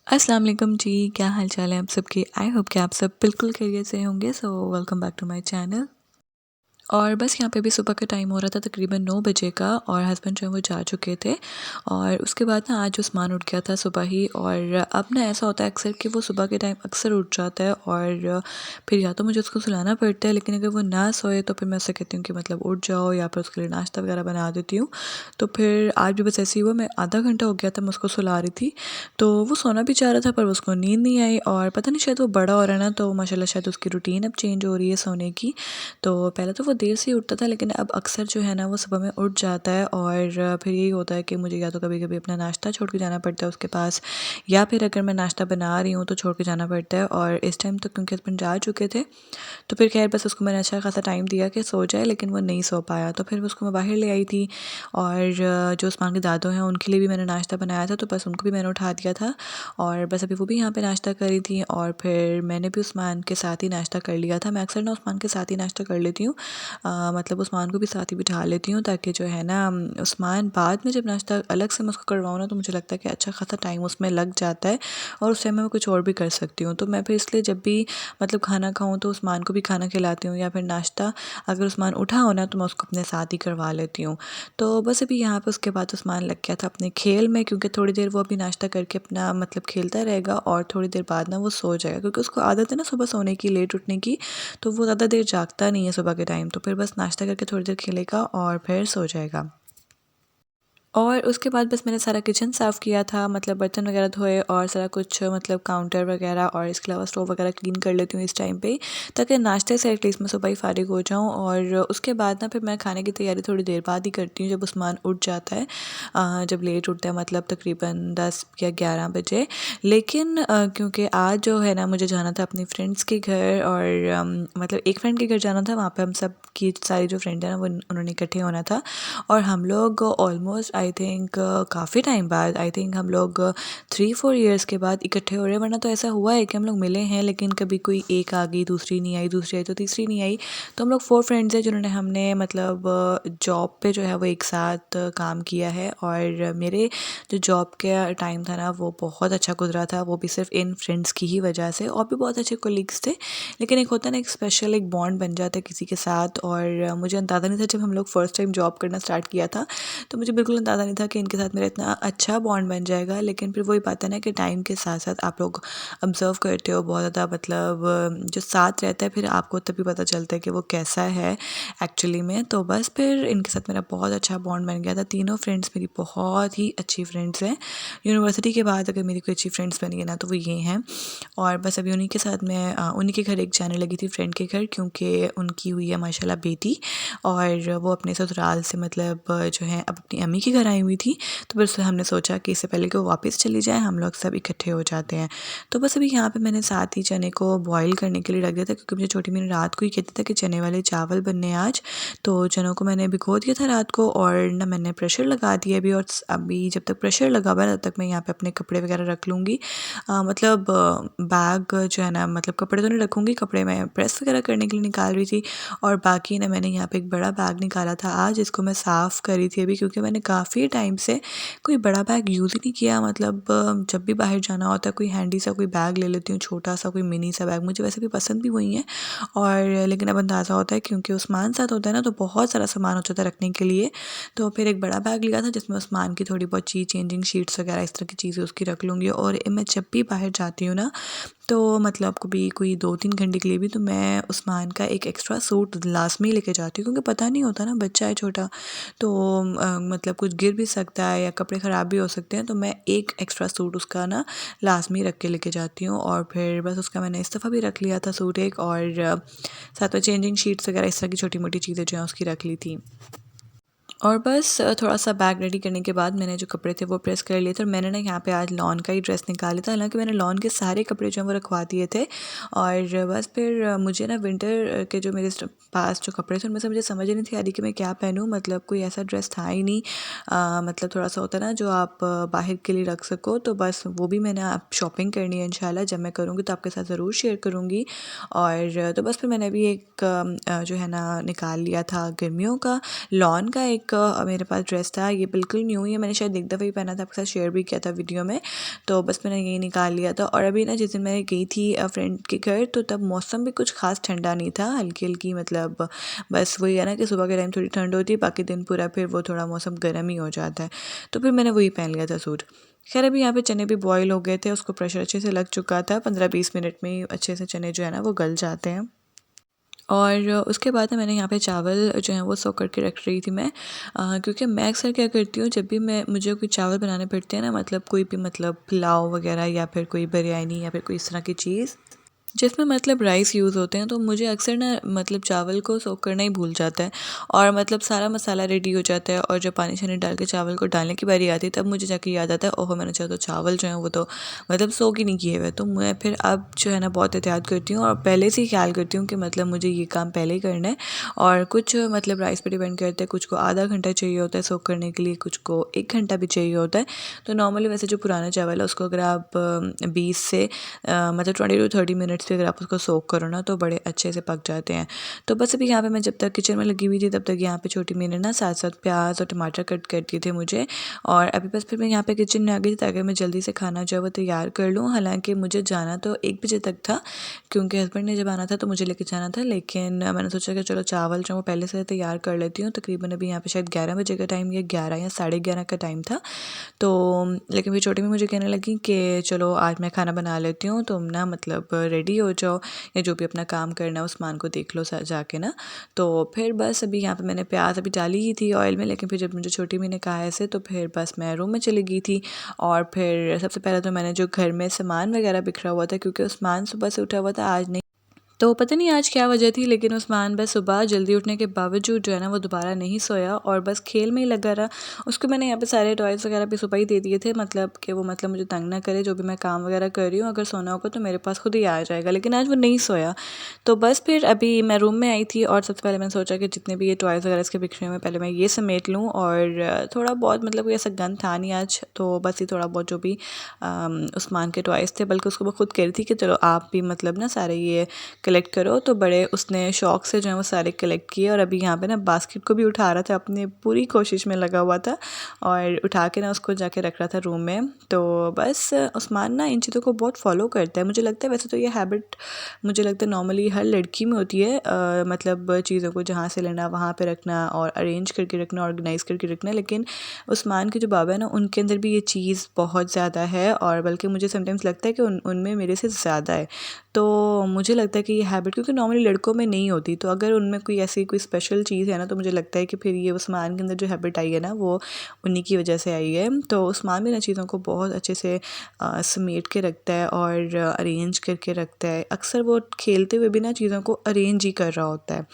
अस्सलाम वालेकुम जी, क्या हाल चाल है आप सबके। आई होप कि आप सब बिल्कुल खैरियत से होंगे। So welcome back to my channel. और बस यहाँ पे भी सुबह का टाइम हो रहा था तकरीबन 9 बजे का, और हस्बैंड जो है वो जा चुके थे। और उसके बाद ना आज उस्मान उठ गया था सुबह ही। और अब ना ऐसा होता है अक्सर कि वो सुबह के टाइम अक्सर उठ जाता है, और फिर या तो मुझे उसको सुलाना पड़ता है, लेकिन अगर वो ना सोए तो फिर मैं उससे कहती हूँ कि मतलब उठ जाओ, या फिर उसके लिए नाश्ता वगैरह बना देती हूँ। तो फिर आज भी बस ऐसे ही हुआ, मैं आधा घंटा हो गया था मैं उसको सुला रही थी। तो वो सोना भी चाह रहा था पर उसको नींद नहीं आई, और पता नहीं शायद वो बड़ा हो रहा है ना, तो माशाल्लाह शायद उसकी रूटीन अब चेंज हो रही है सोने की। तो पहले तो वो देर से ही उठता था, लेकिन अब अक्सर जो है ना वो सुबह में उठ जाता है। और फिर यही होता है कि मुझे या तो कभी कभी अपना नाश्ता छोड़ के जाना पड़ता है उसके पास, या फिर अगर मैं नाश्ता बना रही हूँ तो छोड़ के जाना पड़ता है। और इस टाइम तक क्योंकि हस्बैंड जा चुके थे, तो फिर खैर बस उसको मैंने अच्छा खासा टाइम दिया कि सो जाए, लेकिन वो नहीं सो पाया। तो फिर उसको मैं बाहर ले आई थी, और जो उस्मान के दादू हैं उनके लिए भी मैंने नाश्ता बनाया था, तो बस उनको भी मैंने उठा दिया था। और बस अभी वो भी यहाँ पे नाश्ता कर रही थी, और फिर मैंने भी उस्मान के साथ ही नाश्ता कर लिया था। मैं अक्सर ना उस्मान के साथ ही नाश्ता कर लेती हूँ। मतलब उस्मान को भी साथ ही बिठा लेती हूँ, ताकि जो है ना उस्मान बाद में जब नाश्ता अलग से मैं उसको करवाऊँ ना, तो मुझे लगता है कि अच्छा खासा टाइम उसमें लग जाता है, और उस टाइम मैं कुछ और भी कर सकती हूँ। तो मैं फिर इसलिए जब भी मतलब खाना खाऊँ तो उस्मान को भी खाना खिलाती हूँ, या फिर नाश्ता अगर उस्मान उठा हो ना तो मैं उसको अपने साथ ही करवा लेती हूँ। तो बस अभी यहाँ पे उसके बाद उस्मान लग गया था अपने खेल में, क्योंकि थोड़ी देर वो अभी नाश्ता करके अपना मतलब खेलता रहेगा, और थोड़ी देर बाद ना वो सो जाएगा, क्योंकि उसको आदत है ना सुबह सोने की, लेट उठने की। तो वो ज़्यादा देर जागता नहीं है सुबह के टाइम, तो फिर बस नाश्ता करके थोड़ी देर खेलेगा और फिर सो जाएगा। और उसके बाद बस मैंने सारा किचन साफ़ किया था, मतलब बर्तन वगैरह धोए, और सारा कुछ मतलब काउंटर वगैरह, और इसके अलावा स्टोव वगैरह क्लीन कर लेती हूँ इस टाइम पे, ताकि नाश्ते से एटलीस्ट मैं सुबह ही फ़ारिग हो जाऊँ। और उसके बाद ना फिर मैं खाने की तैयारी थोड़ी देर बाद ही करती हूँ, जब उस्मान उठ जाता है। जब लेट उठता है मतलब तकरीबन 10 या 11 बजे। लेकिन क्योंकि आज जो है ना मुझे जाना था अपनी फ्रेंड्स के घर, और मतलब एक फ्रेंड के घर जाना था, वहाँ पे हम सब की सारी जो फ्रेंड है ना वो उन्होंने इकट्ठे होना था। और हम लोग ऑलमोस्ट आई थिंक काफ़ी टाइम बाद, आई थिंक हम लोग 3-4 ईयर्स के बाद इकट्ठे हो रहे हैं। वरना तो ऐसा हुआ है कि हम लोग मिले हैं, लेकिन कभी कोई एक आ गई, दूसरी नहीं आई, दूसरी आई तो तीसरी नहीं आई। तो हम लोग 4 फ्रेंड्स हैं जिन्होंने हमने मतलब जॉब पे जो है वो एक साथ काम किया है। और मेरे जो जॉब का टाइम था ना वो बहुत अच्छा गुजरा था, वो भी सिर्फ इन फ्रेंड्स की ही वजह से। और भी बहुत अच्छे कोलीग्स थे, लेकिन एक होता है ना एक स्पेशल एक बॉन्ड बन जाता है किसी के साथ। और मुझे अंदाज़ा नहीं था जब हम लोग फर्स्ट टाइम जॉब करना स्टार्ट किया था, तो मुझे बिल्कुल अंदाज़ा नहीं था कि इनके साथ मेरा इतना अच्छा बॉन्ड बन जाएगा। लेकिन फिर वही बात है ना कि टाइम के साथ साथ आप लोग ऑब्ज़र्व करते हो बहुत ज़्यादा, मतलब जो साथ रहता है फिर आपको तभी पता चलता है कि वो कैसा है एक्चुअली में। तो बस फिर इनके साथ मेरा बहुत अच्छा बॉन्ड बन गया था। तीनों फ्रेंड्स मेरी बहुत ही अच्छी फ्रेंड्स हैं। यूनिवर्सिटी के बाद अगर मेरी कोई अच्छी फ्रेंड्स बनी है ना तो वो ये हैं। और बस अभी उन्हीं के साथ मैं उन्हीं के घर एक जाने लगी थी, फ्रेंड के घर, क्योंकि उनकी हुई है माशाल्लाह बेटी। और वो अपने ससुराल से मतलब जो है अब अपनी अम्मी के घर आई हुई थी। तो बस हमने सोचा कि इससे पहले कि वो वापस चली जाए हम लोग सब इकट्ठे हो जाते हैं। तो बस अभी यहाँ पे मैंने साथ ही चने को बॉईल करने के लिए रख दिया था, क्योंकि मुझे छोटी मैंने रात को ही कहता था कि चने वाले चावल बनने हैं आज। तो चनों को मैंने भिगो दिया था रात को, और ना मैंने प्रेशर लगा दिया अभी। और अभी जब तक प्रेशर लगा हुआ है तब तक मैं यहाँ पे अपने कपड़े वगैरह रख लूँगी। मतलब बैग जो है ना, मतलब कपड़े तो नहीं रखूँगी, कपड़े मैं प्रेस वगैरह करने के लिए निकाल रही थी। और बाकी ना मैंने यहाँ पे एक बड़ा बैग निकाला था आज, इसको मैं साफ़ करी थी अभी, क्योंकि मैंने काफ़ी टाइम से कोई बड़ा बैग यूज़ ही नहीं किया। मतलब जब भी बाहर जाना होता है कोई हैंडी सा कोई बैग ले लेती हूँ, छोटा सा कोई मिनी सा बैग, मुझे वैसे भी पसंद भी वही है। और लेकिन अब अंदाज़ा होता है क्योंकि उस्मान साथ होता है ना, तो बहुत सारा सामान हो जाता है रखने के लिए। तो फिर एक बड़ा बैग लिया था जिसमें उस्मान की थोड़ी बहुत चीज़, चेंजिंग शीट्स वगैरह इस तरह की चीज़ें उसकी रख लूँगी। और मैं जब भी बाहर जाती हूँ ना, तो मतलब कभी कोई 2-3 घंटे के लिए भी, तो मैं उस्मान का एक एक्स्ट्रा सूट लाज़मी लेके जाती हूँ, क्योंकि पता नहीं होता ना, बच्चा है छोटा। तो मतलब कुछ गिर भी सकता है या कपड़े ख़राब भी हो सकते हैं, तो मैं एक एक्स्ट्रा सूट उसका ना लाज़मी रख के लेके जाती हूँ। और फिर बस उसका मैंने इस दफ़ा भी रख लिया था सूट एक, और साथ में चेंजिंग शीट्स वगैरह इस तरह की छोटी-मोटी चीज़ें जो हैं उसकी रख ली थी। और बस थोड़ा-सा बैग रेडी करने के बाद मैंने जो कपड़े थे वो प्रेस कर लिए थे, और मैंने ना यहाँ पे आज लॉन का ही ड्रेस निकाला था। हालाँकि मैंने लॉन के सारे कपड़े जो हैं वो रखवा दिए थे। और बस फिर मुझे ना विंटर के जो मेरे पास जो कपड़े थे उनमें से मुझे समझ ही नहीं थी आ रही कि मैं क्या पहनूँ, मतलब कोई ऐसा ड्रेस था ही नहीं। मतलब थोड़ा-सा होता है ना जो आप बाहर के लिए रख सको, तो बस वो भी मैंने आप शॉपिंग करनी है इंशाल्लाह, जब मैं करूँगी तो आपके साथ ज़रूर शेयर करूँगी। और तो बस फिर मैंने अभी एक जो है ना निकाल लिया था गर्मियों का लॉन का एक का मेरे पास ड्रेस था, ये बिल्कुल न्यू ही है, मैंने शायद एक दफ़ा ही पहना था, आपके साथ शेयर भी किया था वीडियो में, तो बस मैंने यही निकाल लिया था। और अभी ना जिस दिन मैं गई थी फ्रेंड के घर, तो तब मौसम भी कुछ ख़ास ठंडा नहीं था, हल्की हल्की मतलब बस वही है ना कि सुबह के टाइम थोड़ी ठंड होती है, बाकी दिन पूरा फिर वो थोड़ा मौसम गर्म ही हो जाता है। तो फिर मैंने वही पहन लिया था सूट। खैर अभी यहाँ पे चने भी बॉईल हो गए थे, उसको प्रेशर अच्छे से लग चुका था, 15-20 मिनट में ही अच्छे से चने जो है ना वो गल जाते हैं। और उसके बाद ना मैंने यहाँ पे चावल जो है वो सोक करके रख रही थी मैं, क्योंकि मैं अक्सर क्या करती हूँ, जब भी मुझे कोई चावल बनाने पड़ते हैं ना, मतलब कोई भी मतलब पुलाव वगैरह या फिर कोई बिरयानी या फिर कोई इस तरह की चीज़ जिसमें मतलब राइस यूज़ होते हैं, तो मुझे अक्सर ना मतलब चावल को सोक करना ही भूल जाता है, और मतलब सारा मसाला रेडी हो जाता है, और जब पानी शानी डाल के चावल को डालने की बारी आती है, तब मुझे जाके याद आता है, ओहो मैंने चाहा तो चावल जो हैं वो तो मतलब सोक ही नहीं किए हुए। तो मैं फिर अब जो है ना बहुत एहतियात करती हूँ, और पहले से ही ख्याल करती हूँ कि मतलब मुझे ये काम पहले ही करना है। और कुछ मतलब राइस पे डिपेंड करता है, कुछ को आधा घंटा चाहिए होता है सोक करने के लिए, कुछ को 1 घंटा भी चाहिए होता है। तो नॉर्मली वैसे जो पुराना चावल है उसको अगर आप 20 से मतलब 20 to 30 मिनट्स भी अगर आप उसको सोक करो ना, तो बड़े अच्छे से पक जाते हैं। तो बस अभी यहाँ पे मैं जब तक किचन में लगी हुई थी, तब तक यहाँ पे छोटी मैंने ना साथ साथ प्याज और टमाटर कट कर दिए थे मुझे। और अभी बस फिर मैं यहाँ पे किचन में आ गई थी, ताकि मैं जल्दी से खाना जो है वो तैयार कर लूँ। हालांकि मुझे जाना तो 1 बजे तक था, क्योंकि हस्बैंड ने जब आना था तो मुझे लेके जाना था, लेकिन मैंने सोचा कि चलो चावल जो है वो पहले से तैयार कर लेती हूँ। तकरीबन अभी यहाँ पे शायद 11 बजे का टाइम, या 11 या 11:30 का टाइम था। तो लेकिन फिर छोटी में मुझे कहने लगी कि चलो आज मैं खाना बना लेती हूँ, तुम ना मतलब रेडी हो जाओ, या जो भी अपना काम करना है उस्मान को देख लो जाके ना। तो फिर बस अभी यहाँ पे मैंने प्याज अभी डाली ही थी ऑयल में, लेकिन फिर जब मुझे छोटी मी ने कहा ऐसे, तो फिर बस मैं रूम में चली गई थी। और फिर सबसे पहले तो मैंने जो घर में सामान वगैरह बिखरा हुआ था, क्योंकि उस्मान सुबह से उठा हुआ था, आज नहीं, तो पता नहीं आज क्या वजह थी, लेकिन उस्मान बस सुबह जल्दी उठने के बावजूद जो है ना वो दोबारा नहीं सोया, और बस खेल में ही लगा रहा। उसको मैंने यहाँ पे सारे टॉयज़ वगैरह भी सुबह ही दे दिए थे, मतलब कि वो मतलब मुझे तंग ना करे, जो भी मैं काम वगैरह कर रही हूँ, अगर सोना होगा तो मेरे पास खुद ही आ जाएगा, लेकिन आज वो नहीं सोया। तो बस फिर अभी मैं रूम में आई थी, और सबसे पहले मैंने सोचा कि जितने भी ये टॉयज़ वगैरह इसके बिखरे हुए हैं, पहले मैं ये समेट लूँ। और थोड़ा बहुत मतलब कोई ऐसा गंद था नहीं आज, तो बस ये थोड़ा बहुत जो भी उस्मान के टॉयज़ थे, बल्कि उसको वो खुद कह रही थी कि चलो आप भी मतलब ना सारे ये कलेक्ट करो, तो बड़े उसने शौक़ से जो है वो सारे कलेक्ट किए। और अभी यहाँ पे ना बास्केट को भी उठा रहा था, अपनी पूरी कोशिश में लगा हुआ था, और उठा के ना उसको जाके रख रहा था रूम में। तो बस उस्मान ना इन चीज़ों को बहुत फॉलो करता है, मुझे लगता है। वैसे तो ये हैबिट मुझे लगता है नॉर्मली हर लड़की में होती है, मतलब चीज़ों को जहाँ से लेना वहाँ पे रखना, और अरेंज करके रखना, ऑर्गेनाइज़ करके रखना। लेकिन उस्मान के जो बाबा है ना, उनके अंदर भी ये चीज़ बहुत ज़्यादा है, और बल्कि मुझे समटाइम्स लगता है कि उनमें मेरे से ज़्यादा है। तो मुझे लगता है कि ये हैबिट क्योंकि नॉर्मली लड़कों में नहीं होती, तो अगर उनमें कोई ऐसी कोई स्पेशल चीज़ है ना, तो मुझे लगता है कि फिर ये उस्मान के अंदर जो हैबिट आई है ना, वो उन्हीं की वजह से आई है। तो उस्मान भी ना चीज़ों को बहुत अच्छे से समेट के रखता है, और अरेंज करके रखता है। अक्सर वो खेलते हुए भी ना चीज़ों को अरेंज ही कर रहा होता है,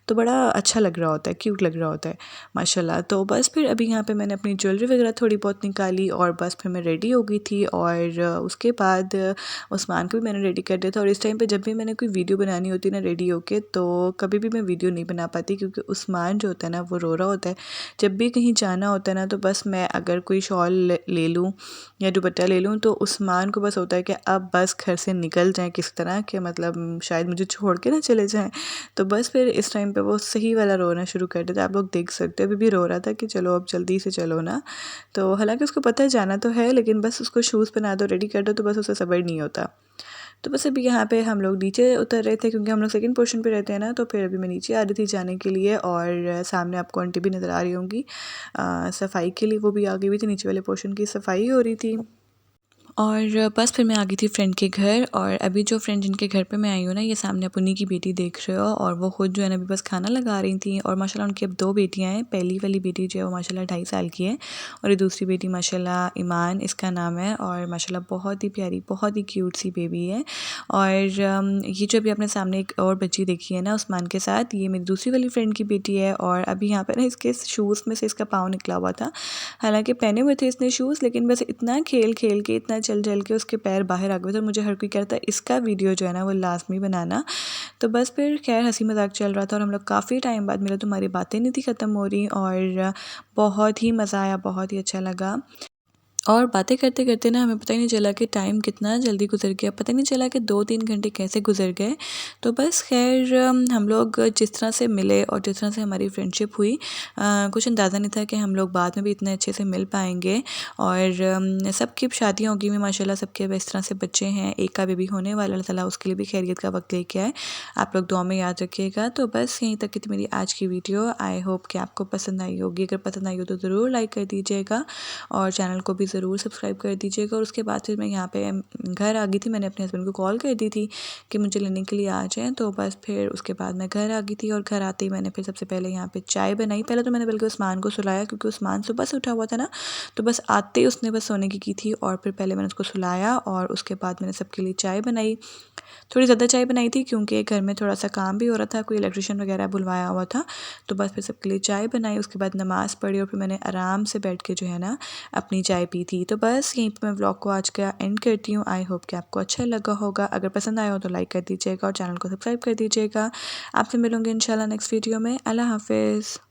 तो बड़ा अच्छा लग रहा होता है, क्यूट लग रहा होता है माशाल्लाह। तो बस फिर अभी यहाँ पे मैंने अपनी ज्वेलरी वगैरह थोड़ी बहुत निकाली, और बस फिर मैं रेडी हो गई थी। और उसके बाद उस्मान को भी मैंने रेडी कर दिया था। और इस टाइम पे जब भी मैंने कोई वीडियो बनानी होती है ना रेडी होके, तो कभी भी मैं वीडियो नहीं बना पाती, क्योंकि उस्मान जो होता है ना वो रो रहा होता है। जब भी कहीं जाना होता है ना, तो बस मैं अगर कोई शॉल ले लूँ या दुपट्टा ले लूँ, तो उस्मान को बस होता है कि अब बस घर से निकल जाएँ किस तरह के, मतलब शायद मुझे छोड़ के ना चले जाएँ। तो बस फिर इस टाइम पे वो सही वाला रोना शुरू कर देता है, आप लोग देख सकते हो। अभी भी रो रहा था कि चलो अब जल्दी से चलो ना। तो हालांकि उसको पता है जाना तो है, लेकिन बस उसको शूज़ पहना दो, रेडी कर दो, तो बस उसे सब्र नहीं होता। तो बस अभी यहाँ पे हम लोग नीचे उतर रहे थे, क्योंकि हम लोग सेकंड पोर्शन पे रहते हैं ना। तो फिर अभी मैं नीचे आ रही थी जाने के लिए, और सामने आपको आंटी भी नज़र आ रही होंगी सफाई के लिए, वो भी आ गई हुई थी, नीचे वाले पोर्शन की सफाई हो रही थी। और बस फिर मैं आ गई थी फ्रेंड के घर। और अभी जो फ्रेंड जिनके घर पे मैं आई हूँ ना, ये सामने आप उन्हीं की बेटी देख रहे हो, और वो खुद जो है ना अभी बस खाना लगा रही थी। और माशाल्लाह उनकी अब 2 बेटियाँ हैं। पहली वाली बेटी जो है वो माशाल्लाह 2.5 साल की है, और ये दूसरी बेटी माशाल्लाह ईमान इसका नाम है, और माशाल्लाह बहुत ही प्यारी, बहुत ही क्यूट सी बेबी है। और ये जो अभी अपने सामने एक और बच्ची देखी है ना उस्मान के साथ, ये मेरी दूसरी वाली फ्रेंड की बेटी है। और अभी यहाँ पर ना इसके शूज़ में से इसका पाँव निकला हुआ था, हालांकि पहने हुए थे इसने शूज़, लेकिन बस इतना खेल खेल के, इतना चल चल के उसके पैर बाहर आ गए थे। मुझे हर कोई कह रहा था इसका वीडियो जो है ना वो लाजमी बनाना। तो बस फिर खैर हंसी मजाक चल रहा था, और हम लोग काफ़ी टाइम बाद मिले, तो हमारी बातें नहीं थी ख़त्म हो रही, और बहुत ही मज़ा आया, बहुत ही अच्छा लगा। और बातें करते करते ना हमें पता ही नहीं चला कि टाइम कितना जल्दी गुजर गया, पता नहीं चला कि 2-3 घंटे कैसे गुजर गए। तो बस खैर हम लोग जिस तरह से मिले और जिस तरह से हमारी फ्रेंडशिप हुई, कुछ अंदाज़ा नहीं था कि हम लोग बाद में भी इतने अच्छे से मिल पाएंगे। और सबकी शादियाँ होगी भी माशाल्लाह, सबके अब इस तरह से बच्चे हैं, एक का बेबी होने वाला, अल्लाह ताला उसके लिए भी खैरियत का वक्त लेके आए। आप लोग दुआ में याद रखिएगा। तो बस यहीं तक की थी मेरी आज की वीडियो। आई होप कि आपको पसंद आई होगी। अगर पसंद आई हो तो ज़रूर लाइक कर दीजिएगा और चैनल को भी ज़रूर सब्सक्राइब कर दीजिएगा। और उसके बाद फिर मैं यहाँ पे घर आ गई थी, मैंने अपने हस्बैंड को कॉल कर दी थी कि मुझे लेने के लिए आ जाएँ। तो बस फिर उसके बाद मैं घर आ गई थी और घर आते ही मैंने फिर सबसे पहले यहाँ पे चाय बनाई। पहले तो मैंने बल्कि उस्मान को सुलाया, क्योंकि उस्मान सुबह से उठा हुआ था ना, तो बस आते ही उसने बस सोने की थी। और फिर पहले मैंने उसको सुलाया और उसके बाद मैंने सबके लिए चाय बनाई। थोड़ी ज़्यादा चाय बनाई थी क्योंकि घर में थोड़ा सा काम भी हो रहा था, कोई इलेक्ट्रिशियन वगैरह बुलवाया हुआ था। तो बस फिर सबके लिए चाय बनाई, उसके बाद नमाज़ पढ़ी और फिर मैंने आराम से बैठ के जो है ना अपनी चाय पी थी। तो बस यहीं पे मैं व्लॉग को आज का एंड करती हूँ। आई होप कि आपको अच्छा लगा होगा। अगर पसंद आया हो तो लाइक कर दीजिएगा और चैनल को सब्सक्राइब कर दीजिएगा। आपसे मिलूँगी इंशाल्लाह नेक्स्ट वीडियो में। अल्लाह हाफ़िज़।